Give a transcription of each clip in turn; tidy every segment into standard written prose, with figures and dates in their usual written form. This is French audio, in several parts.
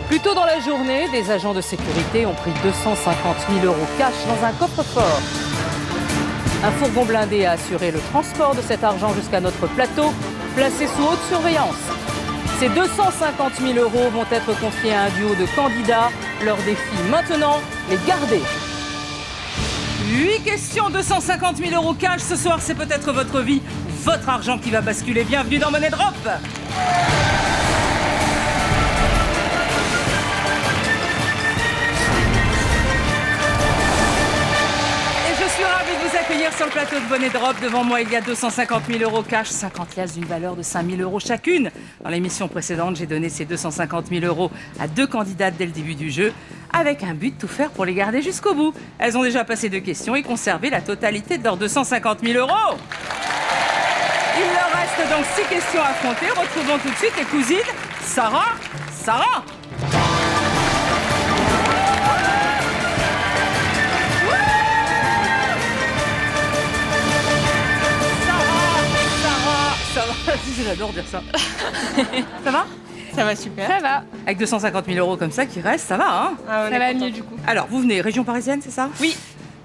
Plus tôt dans la journée, des agents de sécurité ont pris 250 000 € cash dans un coffre-fort. Un fourgon blindé a assuré le transport de cet argent jusqu'à notre plateau, placé sous haute surveillance. Ces 250 000 € vont être confiés à un duo de candidats. Leur défi maintenant, les garder. 8 questions, 250 000 € cash. Ce soir, c'est peut-être votre vie, votre argent qui va basculer. Bienvenue dans Money Drop. Sur le plateau de Money Drop, devant moi, il y a 250 000 € cash, 50 liasses d'une valeur de 5 000 € chacune. Dans l'émission précédente, j'ai donné ces 250 000 € à 2 candidates dès le début du jeu, avec un but de tout faire pour les garder jusqu'au bout. Elles ont déjà passé 2 questions et conservé la totalité de leurs 250 000 €. Il leur reste donc 6 questions à affronter. Retrouvons tout de suite les cousines Sarah. J'adore dire ça. Ça va? Ça va super. Ça va. Avec 250 000 € comme ça qui restent, ça va, hein? Ah, ça va mieux du coup. Alors, vous venez région parisienne, c'est ça? Oui.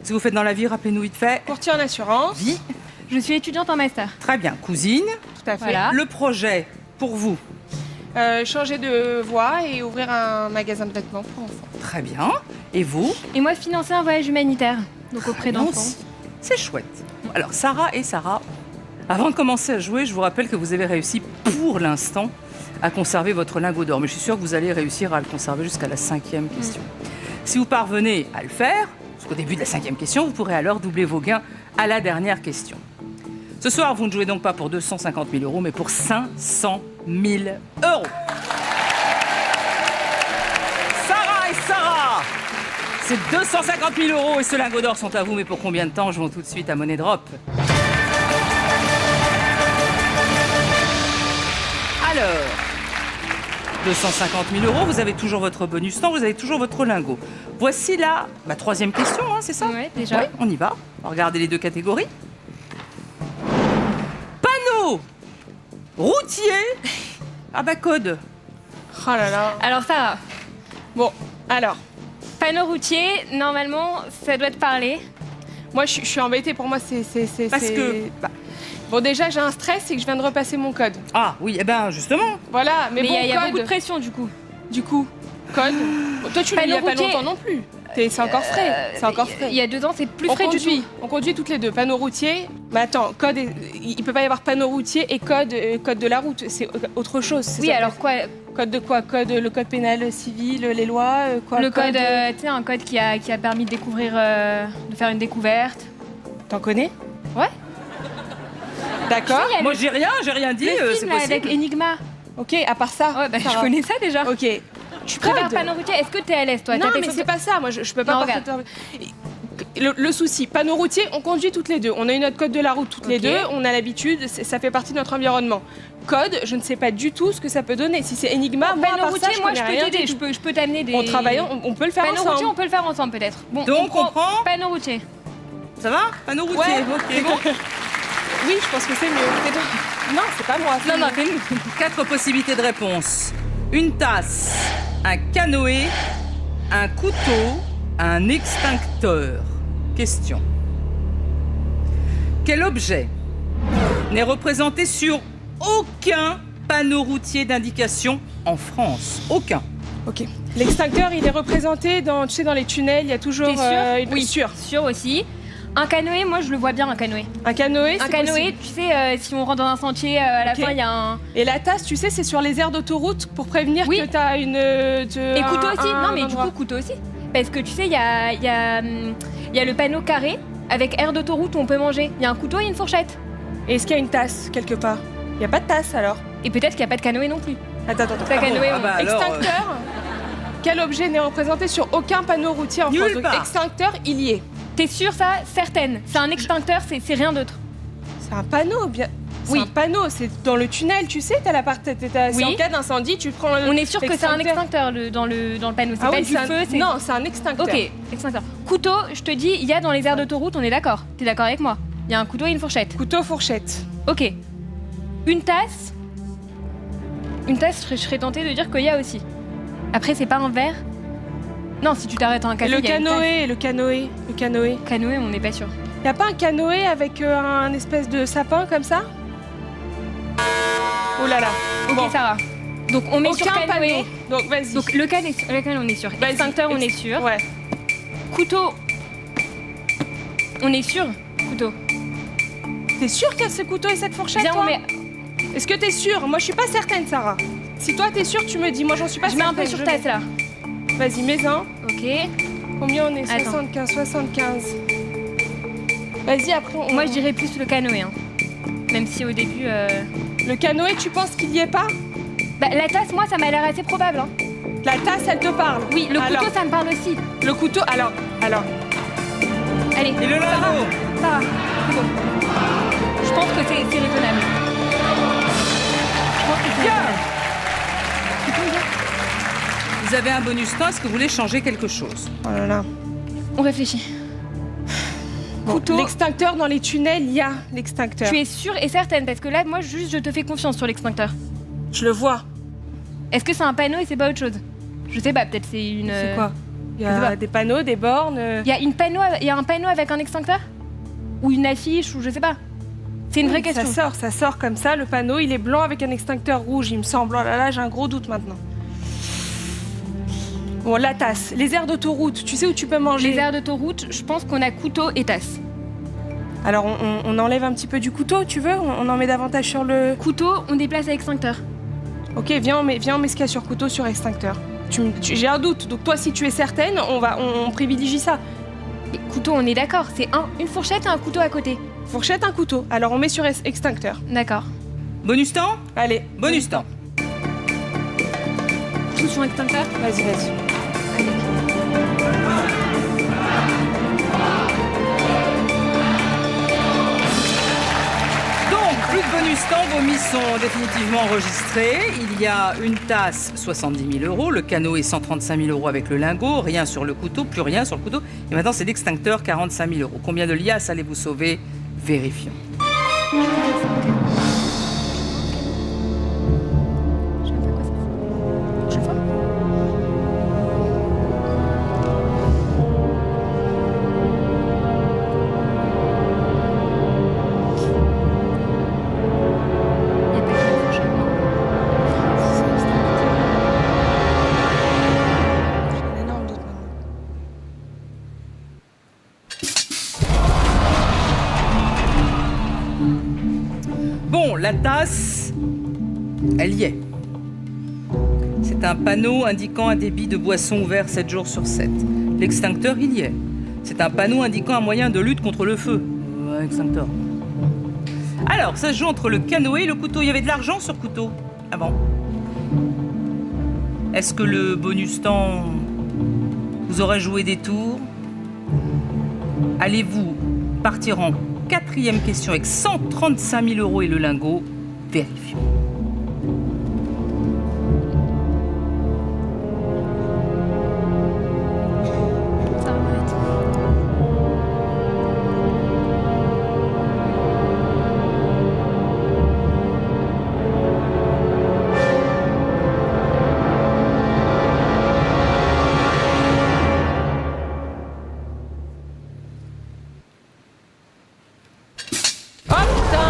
Ce que vous faites dans la vie, rappelez-nous vite fait. Courtier en assurance. Vie. Je suis étudiante en master. Très bien. Cousine. Tout à fait. Voilà. Le projet pour vous? Changer de voie et ouvrir un magasin de vêtements pour enfants. Très bien. Et vous? Et moi, financer un voyage humanitaire, donc auprès d'enfants. C'est chouette. Alors, Sarah, avant de commencer à jouer, je vous rappelle que vous avez réussi pour l'instant à conserver votre lingot d'or. Mais je suis sûre que vous allez réussir à le conserver jusqu'à la 5e question. Si vous parvenez à le faire, jusqu'au début de la 5e question, vous pourrez alors doubler vos gains à la dernière question. Ce soir, vous ne jouez donc pas pour 250 000 €, mais pour 500 000 €. Sarah, ces 250 000 € et ce lingot d'or sont à vous, mais pour combien de temps? Jouons tout de suite à Money Drop. Alors, 250 000 €, vous avez toujours votre bonus temps, vous avez toujours votre lingot. Voici la 3e question, hein, c'est ça? Ouais, déjà. Oui, on y va. On va regarder les 2 catégories. Panneau routier. Code. Oh là là. Alors Sarah, Bon, alors, panneau routier, normalement, ça doit te parler. moi je suis embêtée. Pour moi, c'est... Parce que... Bon, déjà, j'ai un stress, c'est que je viens de repasser mon code. Ah oui, eh ben justement. Voilà, mais Mais bon, il y a code, beaucoup de pression du coup. du coup, code. Bon, toi, tu l'as il y a pas Panneau routier. longtemps non plus. C'est encore frais. C'est encore frais. Il y a 2 ans, c'est plus On frais du conduit, tout. on conduit toutes les deux. Panneau routier, mais attends, il peut pas y avoir panneau routier et code de la route. C'est autre chose. c'est Oui, ça. alors quoi? Code de quoi? Le code pénal civil, les lois, quoi? Le code, tu sais, un code qui a permis de découvrir, de faire une découverte. T'en connais? Ouais. D'accord. Il y a Moi j'ai rien dit, le c'est film là, avec possible. Enigma. Ok, à part ça. Ouais, bah, je Sarah. connais ça déjà. Ok. Tu préfères Code. panneau routier? Est-ce que t'es à l'aise toi? Non, T'as tes mais photos- c'est pas ça. Moi, je peux pas Non, partir. Le souci, panneau routier, on conduit toutes les deux. On a eu notre code de la route toutes les Ok. deux. On a l'habitude, ça fait partie de notre environnement. Code, je ne sais pas du tout ce que ça peut donner. Si c'est Enigma, moi, à Panneau part ça, routier, moi je connais peux rien t'aider, du tout. je peux t'amener des. On travaille, on peut le faire Panneau ensemble. routier, on peut le faire ensemble peut-être. Bon, Donc on prend panneau routier. Ça va? Panneau routier, Ouais, ok. c'est bon. Oui, je pense que c'est mieux. C'est toi. Non, c'est pas moi. c'est Non, non, lui. fais-nous. 4 possibilités de réponse. Une tasse, un canoë, un couteau, un extincteur. Question. Quel objet n'est représenté sur aucun panneau routier d'indication en France? Aucun. Ok. L'extincteur, il est représenté dans, tu sais, dans les tunnels. Il y a toujours. T'es sûr? Oui, sûr. Sûr aussi. Un canoë, moi je le vois bien un canoë. Un canoë, Un c'est canoë, possible. tu sais, si on rentre dans un sentier, à la Ok. fin il y a un. Et la tasse, tu sais, c'est sur les aires d'autoroute pour prévenir Oui. que t'as une. Et couteau aussi? Non, mais du coup, couteau aussi. Parce que tu sais, il y a le panneau carré avec aire d'autoroute où on peut manger. Il y a un couteau et une fourchette. Et est-ce qu'il y a une tasse quelque part? Il y a pas de tasse alors? Et peut-être qu'il n'y a pas de canoë non plus. Attends. Pas canoë, Ah on- bah alors, Extincteur. Quel objet n'est représenté sur aucun panneau routier en Nulle France? Donc, part. extincteur, il y est. T'es sûr ça? Certaine. C'est un extincteur, c'est rien d'autre. C'est un panneau, bien. C'est Oui. un panneau, c'est dans le tunnel, tu sais, t'as la partie. Oui. En cas d'incendie, tu prends le. On est sûr que c'est un l'extincteur. extincteur dans le panneau. C'est Ah pas oui, du feu, c'est. Non, c'est un extincteur. Ok, extincteur. Couteau, je te dis, il y a dans les aires d'autoroute, on est d'accord. T'es d'accord avec moi? Il y a un couteau et une fourchette. Couteau, fourchette. Ok. Une tasse. Une tasse, je serais tentée de dire qu'il y a aussi. Après, c'est pas un verre. Non, si tu t'arrêtes en un café, Le il y a une canoë. tasse. Canoë, on n'est pas sûr. Y a pas un canoë avec un espèce de sapin comme ça? Oh là là. Ok, Bon. Sarah. Donc, on met sur Aucun canoë. panneau. Donc vas-y. Donc, le canne, on est sûr. Vas-y. Extincteur, on est sûr. Ouais. Couteau. On est sûr. Couteau. T'es sûre qu'il y a ce couteau et cette fourchette, Viens, toi on met. Est-ce que t'es sûre? Moi, je suis pas certaine, Sarah. Si toi, t'es sûre, tu me dis. Moi, j'en suis pas Je mets certaine. un peu sur je tasse, là. mets. Vas-y, mets-en. Ok. Combien on est? Attends. 75. Vas-y, après, Moi, je dirais plus le canoë. Hein. Même si au début. Le canoë, tu penses qu'il y est pas? Bah, la tasse, moi, ça m'a l'air assez probable. Hein. La tasse, elle te parle. Oui, le Alors, couteau, ça me parle aussi. Le couteau, alors. Allez. Et le lingot. Sarah, couteau. Je pense que c'est raisonnable. Je pense que c'est raisonnable. Couteau, viens. Vous avez un bonus temps, est-ce que vous voulez changer quelque chose? Oh là là. On réfléchit. Couteau. L'extincteur dans les tunnels, il y a l'extincteur. Tu es sûre et certaine parce que là, moi, juste, je te fais confiance sur l'extincteur. Je le vois. Est-ce que c'est un panneau et c'est pas autre chose? Je sais pas, peut-être c'est une. C'est quoi? Il y je sais a pas. des panneaux, des bornes. Il y a un panneau avec un extincteur? Ou une affiche, ou je sais pas. C'est une vraie question. Ça sort comme ça. Le panneau, il est blanc avec un extincteur rouge, il me semble. Oh là là, j'ai un gros doute maintenant. Bon, la tasse. Les aires d'autoroute, tu sais où tu peux manger? Les aires d'autoroute, je pense qu'on a couteau et tasse. Alors, on enlève un petit peu du couteau, tu veux? On en met davantage sur le... Couteau, on déplace à extincteur. Ok, viens, on met ce qu'il y a sur couteau sur extincteur. J'ai un doute, donc toi, si tu es certaine, on privilégie ça. Mais couteau, on est d'accord, c'est une fourchette et un couteau à côté. Fourchette, un couteau. Alors, on met sur extincteur. D'accord. Bonus temps? Allez, Bonus temps. Tout sur extincteur? vas-y. Donc, plus de bonus temps, vos mises sont définitivement enregistrées. Il y a une tasse, 70 000 €, le canoë, 135 000 € avec le lingot, rien sur le couteau, plus rien sur le couteau. Et maintenant, c'est l'extincteur, 45 000 €. Combien de liasses allez-vous sauver? Vérifions. J'ai un énorme doute maintenant. Bon, la tasse, elle y est. C'est un panneau indiquant un débit de boisson ouvert 7 jours sur 7. L'extincteur, il y est. C'est un panneau indiquant un moyen de lutte contre le feu. Extincteur. Alors, ça se joue entre le canoë et le couteau. Il y avait de l'argent sur couteau. Ah bon? Est-ce que le bonus temps vous aura joué des tours? Allez-vous partir en 4e question avec 135 000 € et le lingot? Vérifions. Ça va être. Oh putain!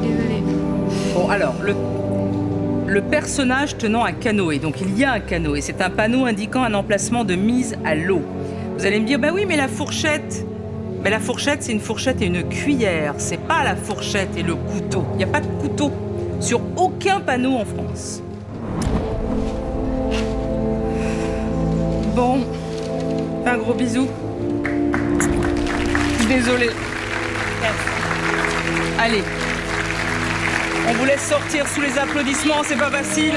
Désolée. Bon, alors, le personnage tenant un canoë, donc il y a un canoë, c'est un panneau indiquant un emplacement de mise à l'eau. Vous allez me dire, bah oui, mais la fourchette, c'est une fourchette et une cuillère, c'est pas la fourchette et le couteau. Il n'y a pas de couteau sur aucun panneau en France. Bon, un gros bisou. Désolée. Allez. On vous laisse sortir sous les applaudissements, c'est pas facile.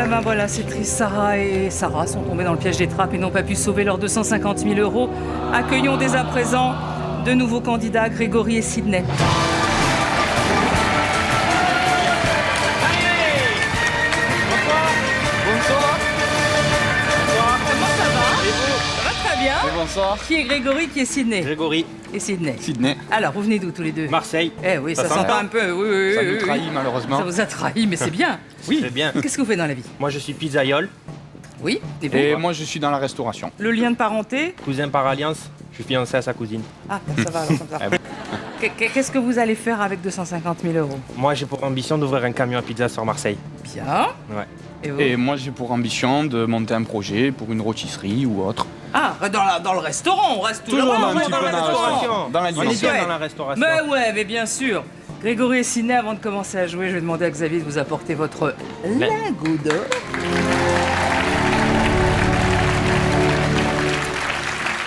Ben voilà, c'est triste. Sarah et Sarah sont tombés dans le piège des trappes et n'ont pas pu sauver leurs 250 000 €. Accueillons dès à présent de nouveaux candidats, Grégory et Sydney. bonsoir. Qui est Grégory, qui est Sydney? Grégory, Et Sydney. Sydney. Alors, vous venez d'où tous les deux? Marseille. Eh oui, ça Ça s'entend s'entend. un peu. Oui, Ça oui, nous oui, trahit oui. malheureusement. Ça vous a trahi, mais c'est bien. Oui, c'est bien. Qu'est-ce que vous faites dans la vie? Moi, je suis pizzaïole, Oui, et vous? Et moi je suis dans la restauration. Le lien de parenté? cousin par alliance. Je suis fiancé à sa cousine. Ah, ça va alors comme ça. Ah bon. Qu'est-ce que vous allez faire avec 250 000 euros? Moi, j'ai pour ambition d'ouvrir un camion à pizza sur Marseille. Bien. Ouais. Et vous? Et moi j'ai pour ambition de monter un projet pour une rôtisserie ou autre. Ah, dans le restaurant, on reste Toujours le dans temps un petit peu le dans la restaurant. restauration. Dans On est l'alimentation. bien dans la restauration. Mais ouais, mais bien sûr. Grégory et Sydney, avant de commencer à jouer, je vais demander à Xavier de vous apporter votre lingot d'or.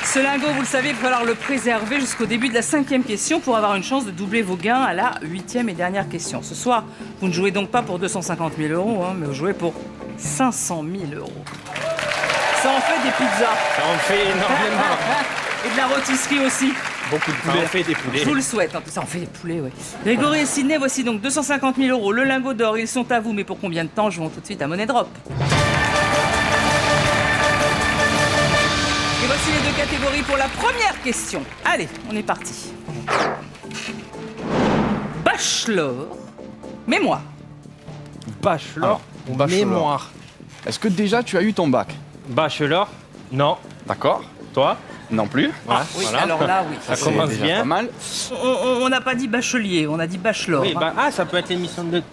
Ce lingot, vous le savez, il va falloir le préserver jusqu'au début de la 5e question pour avoir une chance de doubler vos gains à la 8e et dernière question. Ce soir, vous ne jouez donc pas pour 250 000 euros, hein, mais vous jouez pour 500 000 euros. Ça en fait des pizzas. Ça en fait énormément. Et de la rôtisserie aussi. Beaucoup de poulet. Ça en fait des poulets. Je vous le souhaite, en tout ça, on fait des poulets, oui. Grégory et Sydney, voici donc 250 000 euros. Le lingot d'or, ils sont à vous, mais pour combien de temps? Jouons tout de suite à Money Drop. Et voici les deux catégories pour la première question. Allez, on est parti. Bachelor, mémoire. Bachelor Alors, ou bachelor. mémoire? Est-ce que déjà tu as eu ton bac? Bachelor? Non. D'accord. Toi? Non plus. Ouais, Oui, voilà. alors là, oui. Ça C'est commence déjà bien. pas mal. On n'a pas dit bachelier, on a dit bachelor. Oui, hein. ça peut être l'émission de...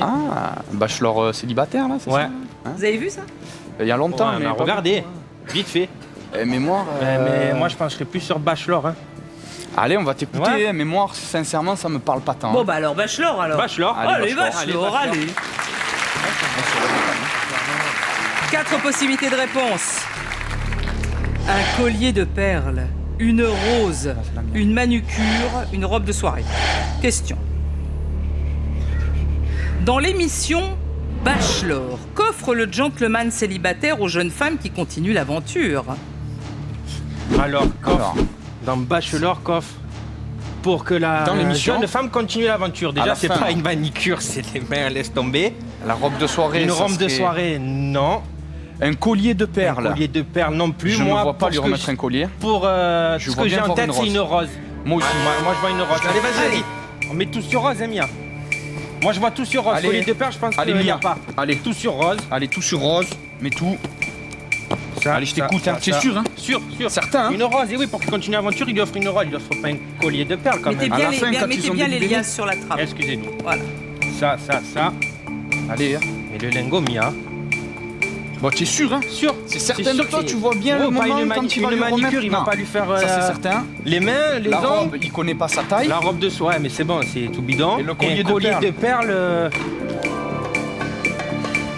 Ah, bachelor célibataire là, c'est Ouais. ça? Vous avez vu ça? Il y a longtemps, Ouais, mais on a pas regardé. Vite fait. beaucoup. Mémoire. Mais moi, je pense que je serais plus sur Bachelor. Hein. Allez, on va t'écouter. Ouais. Mémoire, sincèrement, ça me parle pas tant. Bon, bah alors bachelor, alors. Bachelor. Allez, bachelor. bachelor, allez. 4 possibilités de réponse. Un collier de perles, une rose, une manucure, une robe de soirée. Question. Dans l'émission Bachelor, qu'offre le gentleman célibataire aux jeunes femmes qui continuent l'aventure? Alors, coffre. Alors. Dans Bachelor, coffre. Pour que la Dans l'émission. jeune femme continue l'aventure. À Déjà, la c'est fin. pas une manicure, c'est des mains, laisse tomber. La robe de soirée. Une ça robe de serait soirée, non. Un collier de Un perles. collier de perles non plus. Je ne Moi, vois pas pour lui ce que remettre je- un collier. Pour Je ce vois que bien j'ai en voir tête, une c'est rose. une rose. Moi aussi. Moi, je vois une rose. Allez, vas-y, Allez. vas-y. On met tout sur rose, Mia. Moi, je vois tout sur rose. Allez. Collier de perles, je pense Allez, qu'il n'y a Mia. pas. Allez. Tout sur rose. Allez, tout sur rose. Mets tout. Ça, Allez, je ça, t'écoute, ça, hein. C'est ça. sûr, hein? Sûr, sûr. Certain, hein? Une rose, et oui, pour qu'il continue l'aventure, il lui offre une rose. Il lui offre pas un collier de perles quand Mettez même. À bien, la fin, quand mettez ils ont bien les délibéré. liasses sur la trappe. Excusez-nous. Voilà. Ça. Allez, hein. Et le lingot, Mia. Bon, tu es sûr, hein? Sûr. C'est certain de toi, que tu vois bien le pas moment une quand il va une lui manicure, remettre. il va Non. pas lui faire Ça, c'est certain. les mains, les La robe, ongles. il connaît pas sa taille. La robe de soie, mais c'est bon, c'est tout bidon. Et le un collier de collier perles. de perles.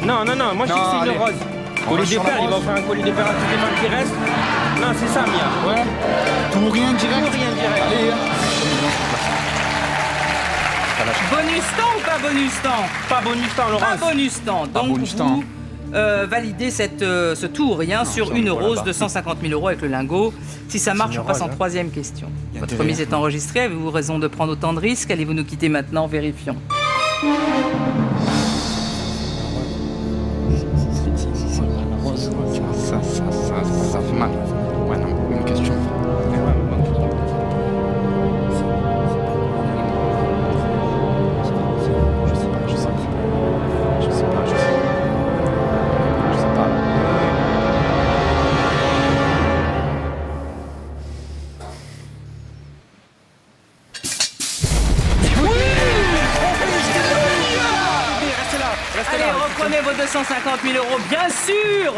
Non, moi je dis Non, que c'est allez. une rose. On Collier va de sur la perles, il va rose. offrir un collier de perles à toutes les femmes qui restent. Non, c'est ça, Mia. Ouais. Tout ou rien direct. Tout ou rien direct. Allez, hein. Bonus temps ou pas bonus temps? Pas bonus temps, Pas Laurence. bonus temps. Pas Donc bonus vous temps. validez ce tour rien sur ça, une voilà, rose bah. de 150 000 euros avec le lingot. Si ça marche, une on passe en rose, hein. 3e question. Il y a Votre intérêt. remise est enregistrée. Avez-vous raison de prendre autant de risques? Allez-vous nous quitter maintenant? Vérifions. Ça fait mal. Ouais, non, une question. Je sais pas. Allez, reprenez vos 250 000 euros, bien sûr.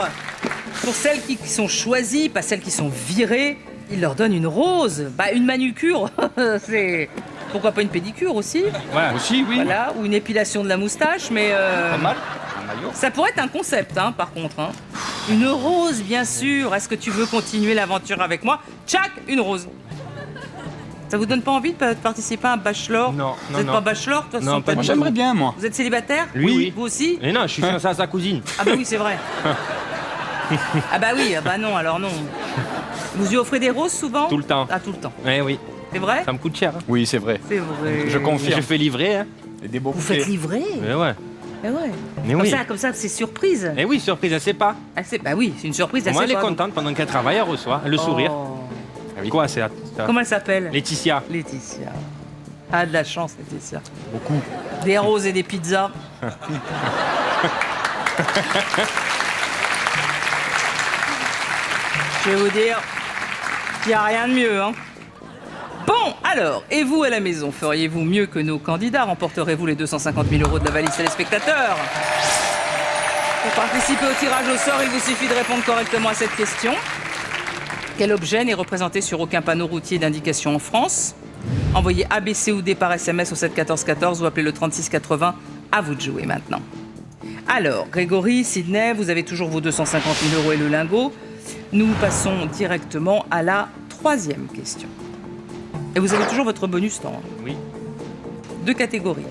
Pour celles qui sont choisies, pas celles qui sont virées, il leur donne une rose. Bah, une manucure, c'est... Pourquoi pas une pédicure aussi? Ouais. Aussi, oui. Voilà, ou une épilation de la moustache, mais... Pas mal. Un maillot. Ça pourrait être un concept, hein, par contre. Hein. Une rose, bien sûr. Est-ce que tu veux continuer l'aventure avec moi? Tchac, une rose. Ça vous donne pas envie de participer à un bachelor? Non, Vous non, n'êtes non. pas bachelor, de toute Non, façon, pas Moi, du j'aimerais bien, moi. Vous êtes célibataire? Lui, oui. Vous aussi? Et non, je suis fiancé à sa cousine. Ah bah oui, c'est vrai. Ah bah oui, ah bah non, alors non. Vous lui offrez des roses souvent? Tout le temps. Ah, tout le temps. Eh oui, C'est vrai? ça me coûte cher. Hein. Oui, c'est vrai. C'est vrai. Je confirme. Je fais livrer, hein. Et des beaux Vous bouquets. faites livrer? Mais ouais. Eh ouais. Mais Comme oui. ça, c'est surprise. Eh oui, surprise, elle sait pas. Bah oui, c'est une surprise. Moi, elle est sait pas. contente pendant qu'elle travaille, elle reçoit le sourire. Oh. Quoi, c'est Comment elle s'appelle? Laetitia. Laetitia. Ah, de la chance, Laetitia. Beaucoup. Des roses et des pizzas. Je vais vous dire qu'il n'y a rien de mieux, hein. Bon, alors, et vous à la maison, feriez-vous mieux que nos candidats? Remporterez-vous les 250 000 € de la valise téléspectateur? Pour participer au tirage au sort, il vous suffit de répondre correctement à cette question. Quel objet n'est représenté sur aucun panneau routier d'indication en France? Envoyez A, B, C ou D par SMS au 7 14 14 ou appelez le 36 80. À vous de jouer maintenant. Alors, Grégory, Sydney, vous avez toujours vos 250 000 € et le lingot. Nous passons directement à la 3e question. Et vous avez toujours votre bonus temps. Oui. 2 catégories.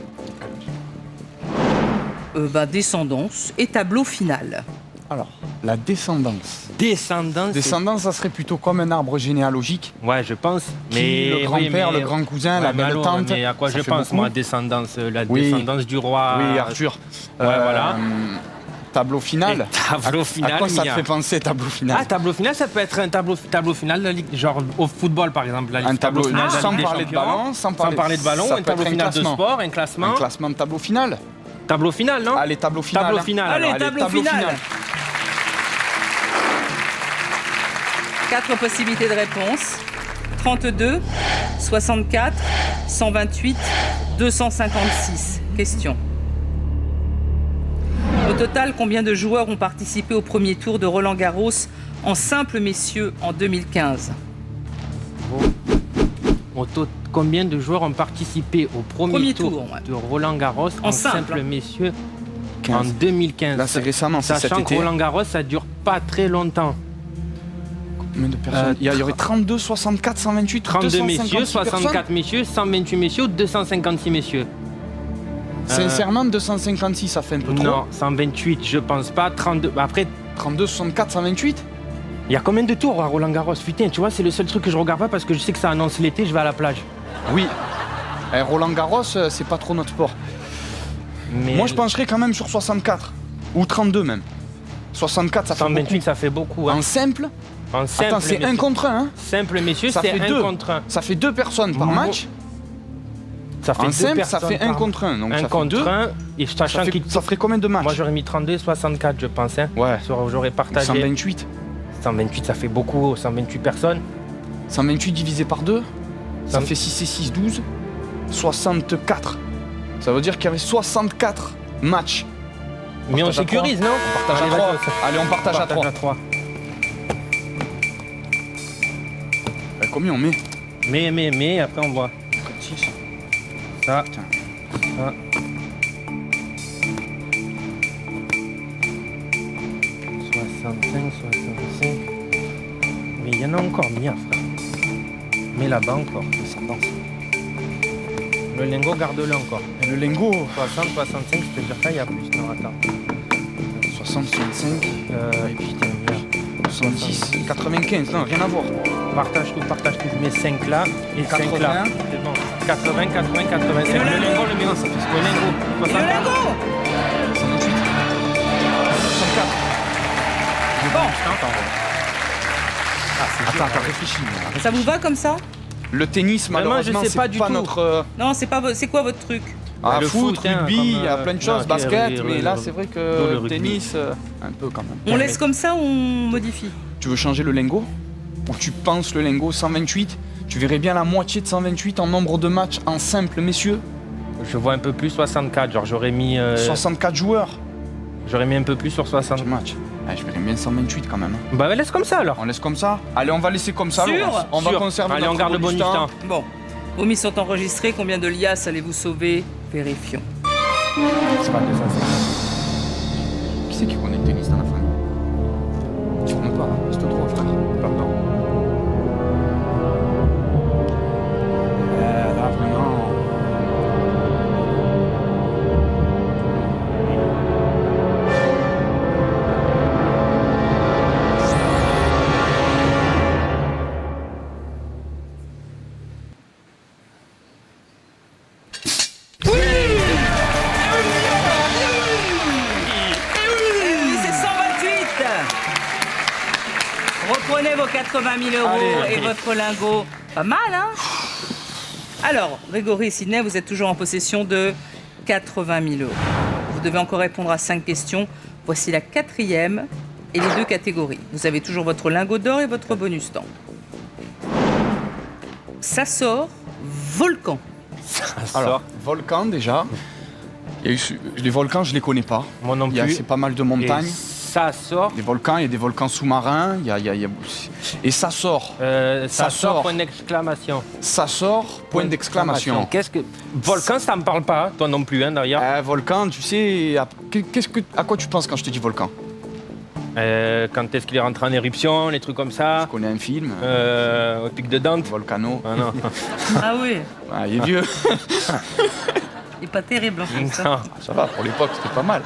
Descendance et tableau final. Alors, la descendance. Descendance. Descendance, ça serait plutôt comme un arbre généalogique. Ouais, je pense. Le grand-père, le grand cousin, la belle tante. Mais à quoi ça je fait pense, beaucoup. moi, descendance, la Oui. descendance du roi. Oui, Arthur. voilà. Tableau final. Tableau final. À quoi ça te Mia. fait penser, tableau final? Ah, tableau final, ça peut être un tableau final de la Ligue, genre au football par exemple. Un tableau final de la sans Ligue des parler de Champions. ballon, Sans parler de ballon, ça un peut tableau être un final de classement. sport, un classement. Un classement de tableau final. Tableau final, non? Allez, tableau final. Tableau hein. final. Allez, alors. tableau final. 4 possibilités de réponse. 32, 64, 128, 256. Question. Au total, combien de joueurs ont participé au premier tour de Roland-Garros en simple messieurs en 2015? Combien de joueurs ont participé au premier tour ouais. de Roland-Garros en simple hein. messieurs 15. en 2015? Là, c'est récemment, c'est cet Sachant que été. Roland-Garros, ça dure pas très longtemps. Combien de personnes il y aurait 32, 64, 128, 32 messieurs, 256 64 personnes. messieurs, 128 messieurs, 256 messieurs. Sincèrement, 256, ça fait un peu trop. Non, 128, je pense pas. 32. Après, 32, 64, 128. il y a combien de tours à Roland-Garros? Putain, tu vois, c'est le seul truc que je regarde pas parce que je sais que ça annonce l'été, je vais à la plage. Oui. Roland-Garros, c'est pas trop notre sport. Mais Moi, je pencherais quand même sur 64. Ou 32 même. 64, ça fait 128, beaucoup. ça fait beaucoup. Hein. En simple, En simple, attends, c'est 1 messieurs. contre 1. Hein. Simple, messieurs, Ça c'est fait 1 deux. contre 1. Ça fait 2 personnes par Moi- match. Ça fait En deux simple, ça personnes fait 1 par- contre 1. Donc 1 ça fait contre 2. 1. Et sachant qu'il. Ça ferait combien de matchs? Moi, j'aurais mis 32, 64, je pense. Hein. Ouais. J'aurais partagé. 128. 128, ça fait beaucoup. 128 personnes. 128 divisé par 2. Ça Cent- fait 6 et 6, 12. 64. Ça veut dire qu'il y avait 64 matchs. Mais on Partage à sécurise, non? On partage à Allez, 3. vas-y, Allez, on partage à 3. 3. Combien on met? Mais, après on voit. 6. Ça. Tiens. Ça. 65, 65. Mais il y en a encore bien, frère. Mais là-bas encore. Descendance. Le lingot, garde-le encore. Et le lingot, 60, 65, je te jure pas, il y a plus. Non, attends. 60, 65, Putain, merde. 70, 95. Non, rien à voir. Partage tout. Je mets 5 là et 5 là. 80. C'est bon. 80, 80, 85. Le lingot, le mien, ça fait ce le lingot. Et le 64. lingot 68. 64. Bon, Attends, t'as réfléchi. là. ça vous va comme ça? Le tennis, Vraiment, malheureusement, je sais c'est pas du tout. notre. Non, c'est pas c'est quoi votre truc? Le Foot, foot, hein, rugby, comme, il y a plein de choses, non, basket, ok, mais oui, là, oui. c'est vrai Nous, que le le rugby. tennis, un peu quand même. On laisse comme ça ou on modifie? Tu veux changer le lingot? Ou tu penses le lingot 128? Tu verrais bien la moitié de 128 en nombre de matchs en simple, messieurs. Je vois un peu plus 64. Genre, j'aurais mis 64 joueurs. J'aurais mis un peu plus sur 60. Match. Je verrais bien 128 quand même. hein. Bah, laisse comme ça alors. On laisse comme ça? Allez, on va laisser comme ça. Sûr Laurence. On va Sûr. conserver Allez, on notre garde le bonus temps. Bon, vos mises sont enregistrées. Combien de liasses allez-vous sauver? Vérifions. C'est pas 250. Qui c'est qui connaît le tennis dans la famille? Tu connais pas, hein. C'est toi, frère. Pardon. Là, vraiment. reprenez vos 80 000 euros Allez. et votre lingot. Pas mal, hein? Alors, Grégory et Sydney, vous êtes toujours en possession de 80 000 euros. Vous devez encore répondre à 5 questions. Voici la 4e et les 2 catégories. Vous avez toujours votre lingot d'or et votre bonus temps. Ça sort volcan. Alors, volcan déjà. Il y a eu les volcans, je les connais pas. Moi non Il y a plus. c'est pas mal de Et montagnes. ça sort. Des volcans, il y a des volcans sous-marins. Et ça sort. Ça Ça sort, sort. point d'exclamation. Ça sort, point d'exclamation. Qu'est-ce que. Volcan, ça me parle pas, toi non plus, hein, d'ailleurs. Volcan, tu sais, à quoi tu penses quand je te dis volcan? Quand est-ce qu'il est rentré en éruption, les trucs comme ça. Je connais un film, Au pic de Dante. Volcano. Ah non. Ah oui, Ah, il est vieux. il est pas terrible en fait. ça. Non. Ça va, pour l'époque, c'était pas mal.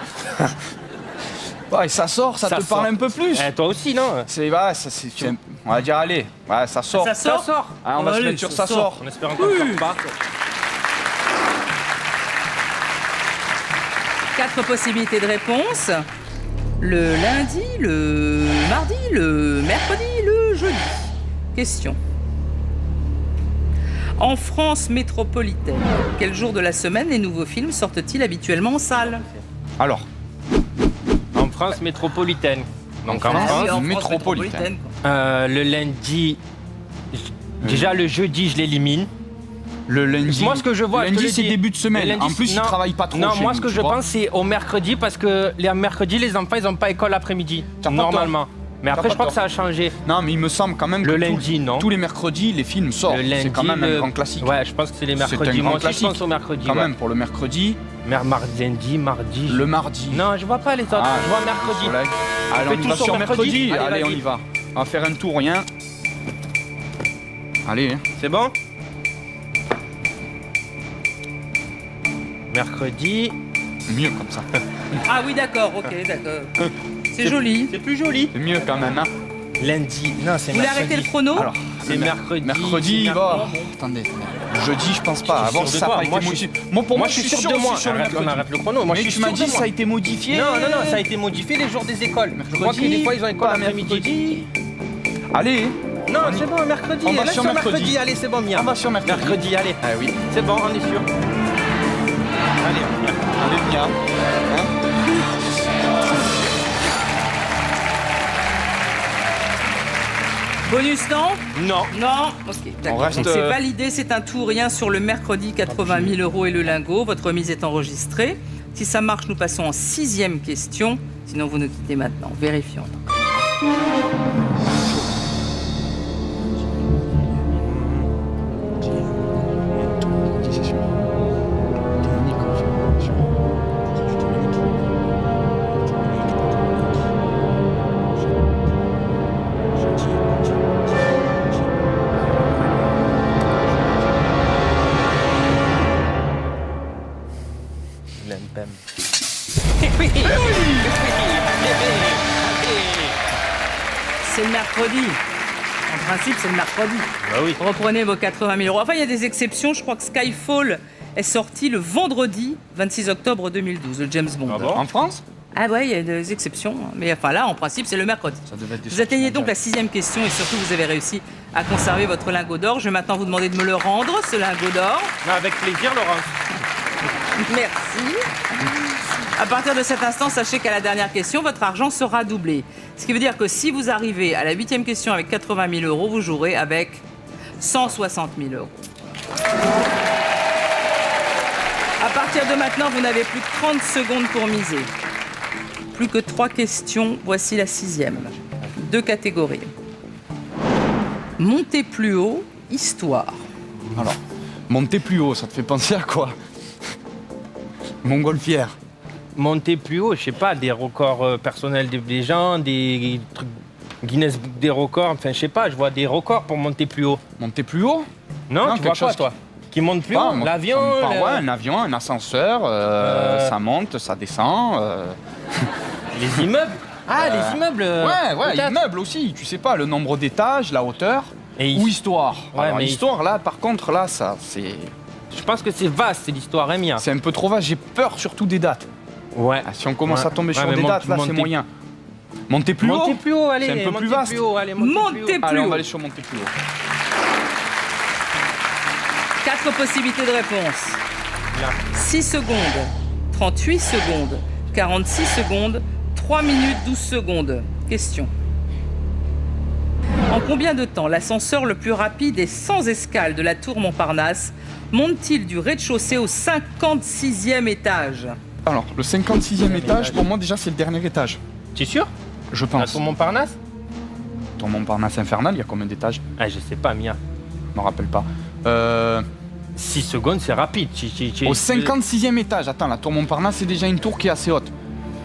Et ça sort, ça Ça te sort. parle un peu plus. Toi aussi, non? On va dire, allez, ouais, ça sort. Ça sort. Ça sort. Ah, on va se Allez, mettre sur ça ça sort. En espérant qu'on ne sorte pas. 4 possibilités de réponse. Le lundi, le mardi, le mercredi, le jeudi. Question. En France métropolitaine, quel jour de la semaine les nouveaux films sortent-ils habituellement en salle? Alors, En France métropolitaine. Donc en Ah oui, France, en métropolitaine. quoi. le lundi. Déjà le jeudi, je l'élimine. le lundi. Moi, ce que je vois, je te lundi, le c'est dis. début de semaine. Le lundi, En plus, ils non. travaillent pas trop. Non, chez moi, nous, ce que tu je vois. pense, c'est au mercredi parce que les mercredis, les enfants, ils n'ont pas école l'après-midi. T'as pas Normalement. Mais après, pas je crois tort. que ça a changé. Non, mais il me semble quand même Le que lundi, non. tous les mercredis, les films sortent. Le lundi, C'est quand même un grand classique. Ouais, je pense que c'est les C'est un mercredis. grand Moi aussi, je classique. pense au mercredi. Quand ouais. même, pour le mercredi, Lundi, mardi. le mardi. Non, je vois pas les autres. Ah, je vois mercredi. Soleil. Allez, fait on y tout va sur sur mercredi. mercredi. Allez, Allez, on vas-y. y va. On va faire un tour, rien. Allez, hein. C'est bon? Mercredi. Mieux comme ça. Ah oui, d'accord, ok, d'accord. C'est joli. C'est plus joli. C'est mieux quand même, hein. Lundi. Non, c'est Vous voulez mercredi. arrêter le chrono? Alors, C'est mercredi. mercredi, c'est va. Attendez. Jeudi, je pense pas. Avant, sûr de ça toi. n'a pas Moi, été je suis- modifié. Moi, pour moi, je suis sûr de aussi moi. sur le Arrête, on mercredi. arrête le chrono. Moi, Mais je suis tu m'as sûr dit de ça moi. a été modifié. Non, ça a été modifié les jours des écoles. Je crois que des fois, ils ont école pas l'après-midi. mercredi. Allez, Non, c'est bon, mercredi. On va Laisse sur sur mercredi. Allez, c'est bon, Mia. on va sur mercredi. Mercredi, allez. Ah oui. C'est bon, on est sûr. Allez, Mia. Allez, Mia. Hein. Bonus temps? Non. Non. Ok, d'accord. reste, Donc, c'est validé, c'est un tout ou rien sur le mercredi, 80 000 euros et le lingot. Votre remise est enregistrée. Si ça marche, nous passons en 6e question. Sinon, vous nous quittez maintenant. Vérifions. L'empem. C'est le mercredi. En principe, c'est le mercredi. Bah oui. Reprenez vos 80 000 euros. Enfin, il y a des exceptions. Je crois que Skyfall est sorti le vendredi 26 octobre 2012, le James Bond. Ah bon En France, Ah ouais, il y a des exceptions. Mais enfin là, en principe, c'est le mercredi. ça devait être des Vous atteignez donc la 6e question et surtout, vous avez réussi à conserver votre lingot d'or. Je vais maintenant vous demander de me le rendre, ce lingot d'or. Avec plaisir, Laurence. Merci. À partir de cet instant, sachez qu'à la dernière question, votre argent sera doublé. Ce qui veut dire que si vous arrivez à la 8e question avec 80 000 euros, vous jouerez avec 160 000 euros. À partir de maintenant, vous n'avez plus que 30 secondes pour miser. Plus que 3 questions, voici la 6e. 2 catégories. Montez plus haut, histoire. Alors, monter plus haut, ça te fait penser à quoi? Montgolfière. Monter plus haut, je sais pas, des records personnels des gens, des trucs Guinness Book des records, enfin je sais pas, je vois des records pour monter plus haut. Monter plus haut? Non, Non, tu vois quelque quoi chose toi? Qui monte plus Ah, haut? moi, L'avion ça me parle, le- ouais, un avion, un ascenseur, ça monte, ça descend. Les immeubles? Ah, les immeubles Ouais, peut-être. immeuble aussi. Tu sais pas, le nombre d'étages, la hauteur. Et Ou histoire. Ouais, Alors, mais histoire, là, par contre, là, ça, c'est je pense que c'est vaste, c'est l'histoire, hein, Mia. un peu trop vaste. J'ai peur surtout des dates. Ouais. Ah, si on commence Ouais. à tomber Ouais, sur mais des dates, là, c'est monter- moyen. Montez plus haut. Montez plus haut, allez. C'est un peu montez plus vaste. Plus haut, allez, Montez montez plus haut. plus Allez, on haut. va aller sur monter plus haut. 4 possibilités de réponse. Là. 6 secondes, 38 secondes, 46 secondes, 3 minutes 12 secondes. Question. En combien de temps l'ascenseur le plus rapide et sans escale de la tour Montparnasse monte-t-il du rez-de-chaussée au 56e étage? Alors, le 56e étage, pour moi, déjà, c'est le dernier étage. Tu es sûr? Je La pense. tour Montparnasse? Ton Montparnasse infernal, il y a combien d'étages? Ah, je sais pas, Mia. Je me rappelle pas. 6 secondes, c'est rapide. Au 56e étage, attends, la tour Montparnasse, c'est déjà une tour qui est assez haute.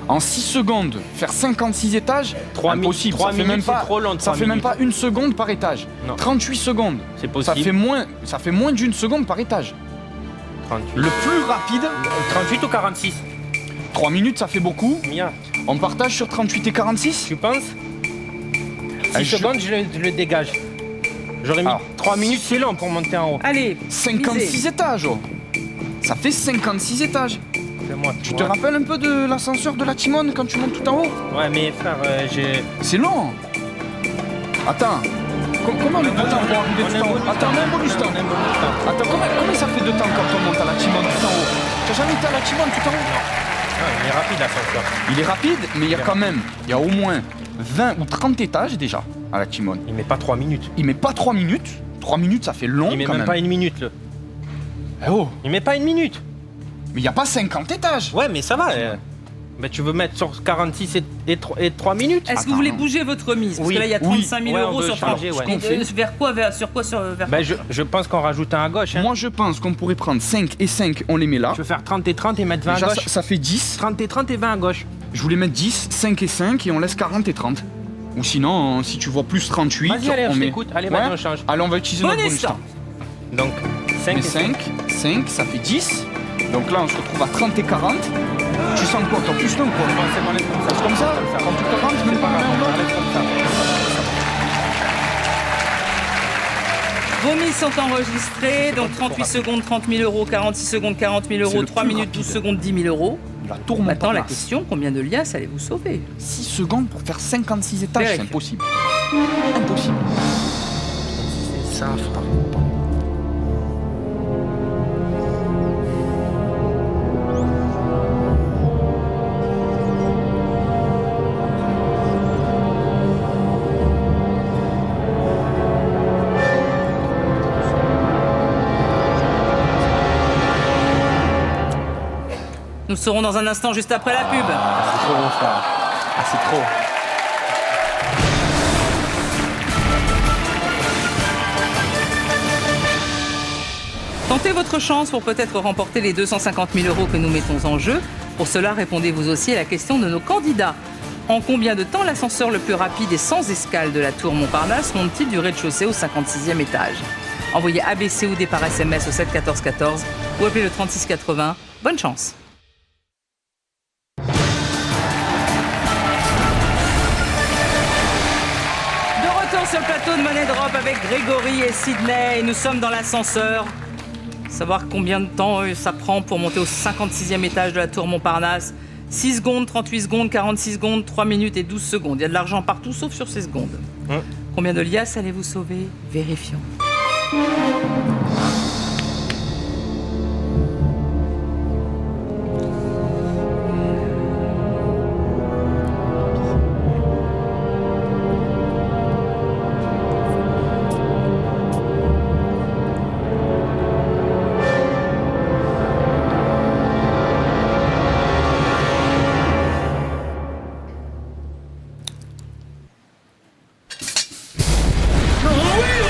En 6 secondes, faire 56 étages, impossible. Ça fait même pas, trop long. ça fait même pas une seconde par étage. Non. 38 secondes. C'est Ça possible. fait moins d'une seconde par étage. 38. Le plus rapide, 38 ou 46? 3 minutes, ça fait beaucoup. Mia, On partage sur 38 et 46. tu penses? 6 Ah, je- secondes, je le dégage. J'aurais mis Alors, 3 minutes, c'est long pour monter en haut. Allez, 56 misez. étages, oh. Ça fait 56 étages. Fais-moi. Tu te rappelles un peu de l'ascenseur de la Timone quand tu montes tout en haut? Ouais, mais frère, j'ai. C'est long. Attends. Comment le temps pour arriver tout en haut? Attends, on a un bonus temps. Attends, comment ça fait de temps quand on monte à la Timone tout en haut? Tu as jamais été à la Timone tout en haut? Il est rapide l'ascenseur. Il est rapide, mais il y a au moins 20 ou 30 étages déjà à la Timone. Il met pas 3 minutes. Il met pas 3 minutes. 3 minutes, ça fait long Il met quand même même. pas une minute, là. Eh oh, Il met pas une minute. mais il n'y a pas 50 étages. Ouais, mais ça va. Mais tu veux mettre sur 46 et 3 minutes? Est-ce que vous voulez bouger votre remise? Parce Oui. que là, il y a 35 000 Oui. Ouais, on euros veut sur changer, ouais. Vers quoi? Sur quoi? Vers Ben, je pense qu'on rajoute un à gauche. Hein. Moi, je pense qu'on pourrait prendre 5 et 5, on les met là. Je veux faire 30 et 30 et mettre 20 Déjà, à gauche. ça fait 10. 30 et 30 et 20 à gauche. Je voulais mettre 10, 5 et 5 et on laisse 40 et 30. Ou sinon, si tu vois plus 38, Vas-y, allez, on je met... t'écoute. Allez, Ouais. vas-y, on change. Allez, on va utiliser notre Bonus bonus temps. temps. Donc, 5 Mais et 5. 5, ça fait 10. Donc là, on se retrouve à 30 et 40. Tu sens quoi? T'as plus long quoi? C'est bon, laisse comme ça. C'est comme ça? 30 et 40, même pas l'un ou l'autre. Laisse comme ça. Vos mises sont enregistrées, donc 38 secondes, 30 000 euros, 46 secondes, 40 000 C'est euros, le 3 plus minutes, rapide. 12 secondes, 10 000 euros. La tour Maintenant, la Montparnasse. question, combien de liasses allez-vous sauver? 6 secondes pour faire 56 étages, Vérifie. c'est impossible. Impossible. C'est ça, frère. Nous serons dans un instant juste après la pub. C'est trop, frère. Ah, c'est trop. Tentez votre chance pour peut-être remporter les 250 000 euros que nous mettons en jeu. Pour cela, répondez vous aussi à la question de nos candidats. En combien de temps l'ascenseur le plus rapide et sans escale de la tour Montparnasse monte-t-il du rez-de-chaussée au 56e étage? Envoyez ABC ou D par SMS au 7 14 14 ou appelez le 36 80. Bonne chance. De retour sur le plateau de Money Drop avec Grégory et Sydney. Nous sommes dans l'ascenseur. Savoir combien de temps ça prend pour monter au 56e étage de la tour Montparnasse. 6 secondes, 38 secondes, 46 secondes, 3 minutes et 12 secondes. Il y a de l'argent partout sauf sur ces secondes. Combien de liasses allez-vous sauver? Vérifions.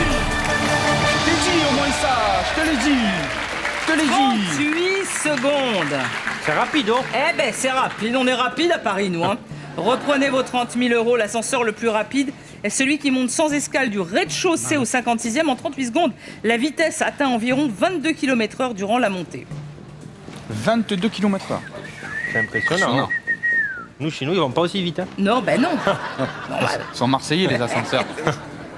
Je t'ai dit au moins ça, je te l'ai dit. Je te l'ai dit. 38 secondes. C'est rapide, oh. Eh ben, c'est rapide. On est rapide à Paris, nous. Hein. Reprenez vos 30 000 euros. L'ascenseur le plus rapide est celui qui monte sans escale du rez-de-chaussée au 56e en 38 secondes. La vitesse atteint environ 22 km/h durant la montée. 22 km/h. C'est impressionnant. Hein. Nous, chez nous, ils vont pas aussi vite. Hein. Non, ben non. Non, bah, Ils sont marseillais les ascenseurs.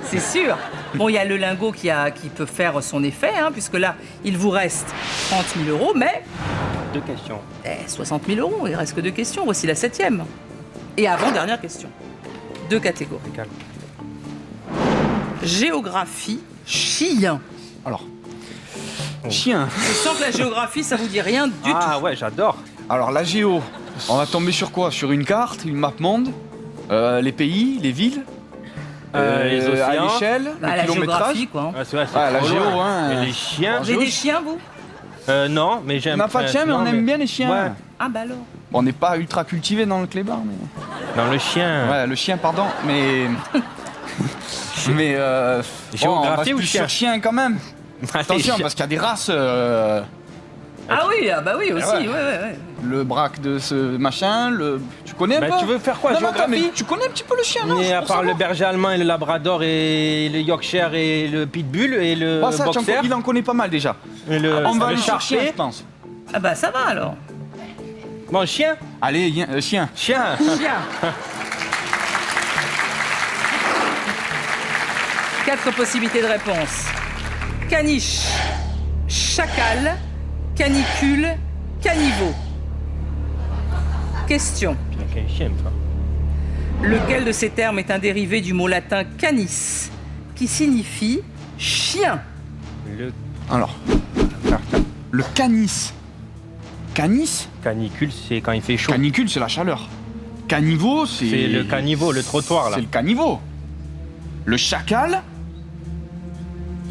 c'est sûr. Bon, il y a le lingot qui peut faire son effet, hein, puisque là, il vous reste 30 000 euros, mais 2 questions. 60 000 euros. Il reste que 2 questions. Voici la 7e. Et avant-dernière question. 2 catégories. Calme. Géographie, chien. Alors, chien. Je sens que la géographie, ça vous dit rien du tout. Ah ouais, j'adore. Alors, la géo, on va tomber sur quoi? Sur une carte, une map monde, les pays, les villes, Les océans. à l'échelle, Bah, le la kilométrage. géographie, quoi. Ah, c'est vrai, c'est Ah, la trop géo, loin. hein. Et les chiens. Vous avez des chiens, vous? Non, mais On j'aime. n'a pas de chien, mais on aime bien les chiens. Ouais. Ah bah alors. Bon, on n'est pas ultra cultivé dans le clébard, mais... Dans le chien. Ouais, le chien, pardon, mais... mais Géographie on reste ou plus chien sur chien quand même. Attention, parce qu'il y a des races... Ah oui, ah bah oui aussi, ouais. ouais. le braque de ce machin, le... Tu connais un Bah, peu? tu veux faire quoi, Non, mais attends, géographie? mais tu connais un petit peu le chien, non? Mais à Pour part le savoir. berger allemand et le labrador et le yorkshire et le pitbull et le Bah, ça, boxer il en connaît pas mal déjà. et le, On va le aller sur chien, je charpé. pense. Ah bah ça va alors. Bon, chien. Allez, chien. Chien. Chien. 4 possibilités de réponse. Caniche, chacal, canicule, caniveau. Question. Quel chien, toi. Lequel de ces termes est un dérivé du mot latin canis, qui signifie chien? Le Alors, le canis. Canis? canicule, c'est quand il fait chaud. Canicule, c'est la chaleur. Caniveau, c'est... C'est le caniveau, le trottoir là. C'est le caniveau. Le chacal,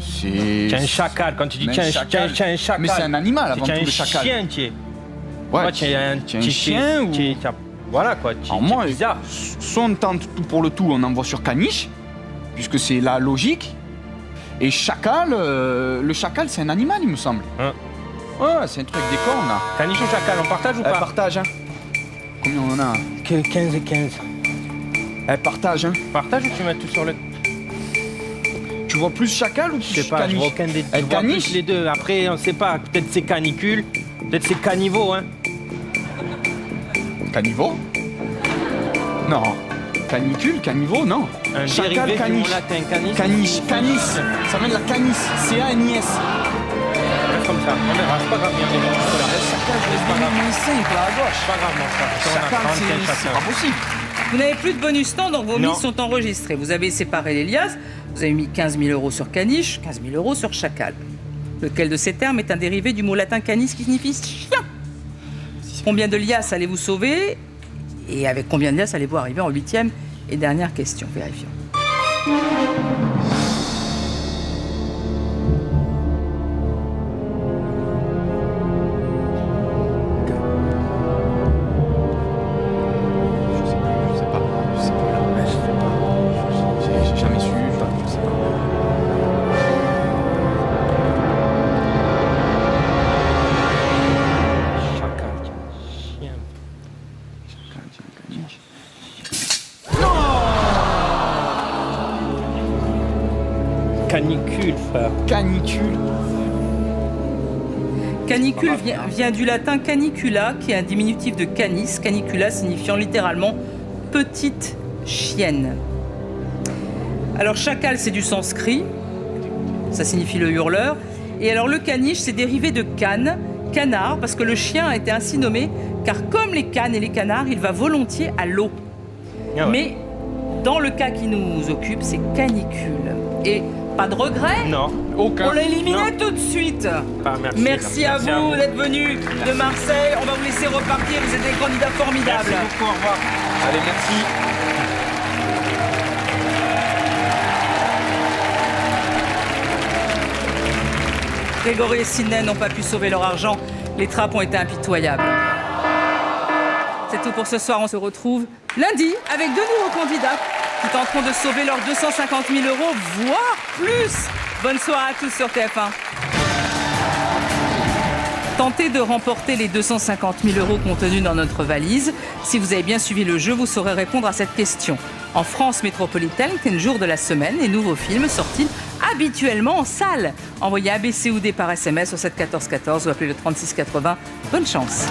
c'est... Tiens, un chacal, quand tu dis Mais tiens, chacal. tiens, un chacal. Mais c'est un animal avant tiens, tout, le chacal. chien, tu es. Ouais, Moi, tu es un tu es un chien ou... Voilà quoi, tu Alors moi, es bizarre. soit on tente tout pour le tout, on envoie sur caniche, puisque c'est la logique. Et chacal, le chacal, c'est un animal, il me semble. Hein. Ouais, c'est un truc des cornes, là. Caniche ou chacal, on partage ou pas Partage, hein. Combien on en a? 15 et 15. Partage, hein. Partage ou tu mets tout sur le... Tu vois plus chacal ou plus Je sais pas, je vois caniche? aucun des Elle je vois caniche plus les deux. Après, on sait pas, peut-être c'est canicule, peut-être c'est caniveau, hein. Caniveau? Non. Canicule, caniveau, non. Un Chacal, dérivé du caniche. mot latin canis. Canis, canis. Ça vient de la canis. C-A-N-I-S. Comme ça, on verra, c'est pas grave, bien, bien, Chacal, je l'ai mis moins simple à gauche. c'est pas grave, mon frère. On a Chacal, 30, c'est chacun. pas possible. Vous n'avez plus de bonus temps, donc vos Non. mises sont enregistrées. Vous avez séparé les liasses. Vous avez mis 15 000 € sur caniche, 15 000 € sur chacal. Lequel de ces termes est un dérivé du mot latin canis qui signifie chien? Combien de liasses allez-vous sauver? Et avec combien de liasses allez-vous arriver en 8e et dernière question? Vérifions. Je sais pas. J'ai jamais su. Je sais pas. Chacal, chien. Canicule, frère. Canicule. Canicule vient du latin canicula, qui est un diminutif de canis, canicula signifiant littéralement petite chienne. Alors chacal, c'est du sanskrit, ça signifie le hurleur. Et alors le caniche, c'est dérivé de cane, canard, parce que le chien a été ainsi nommé, car comme les canes et les canards, il va volontiers à l'eau. Ah ouais. Mais dans le cas qui nous occupe, c'est canicule. Et pas de regret, Non, Aucun. on l'a éliminé Non. tout de suite. pas merci. Merci à vous d'être venus de Marseille. On va vous laisser repartir. Vous êtes des candidats formidables. Merci beaucoup, au revoir. Allez, merci. Grégory et Sidney n'ont pas pu sauver leur argent. Les trappes ont été impitoyables. C'est tout pour ce soir. On se retrouve lundi avec de nouveaux candidats qui tenteront de sauver leurs 250 000 €, voire plus. Bonne soirée à tous sur TF1. Tentez de remporter les 250 000 € contenus dans notre valise. Si vous avez bien suivi le jeu, vous saurez répondre à cette question. En France métropolitaine, quel jour de la semaine les nouveaux films sortent-ils habituellement en salle? Envoyez ABC ou D par SMS au 7 14 14 ou appelez le 36 80. Bonne chance.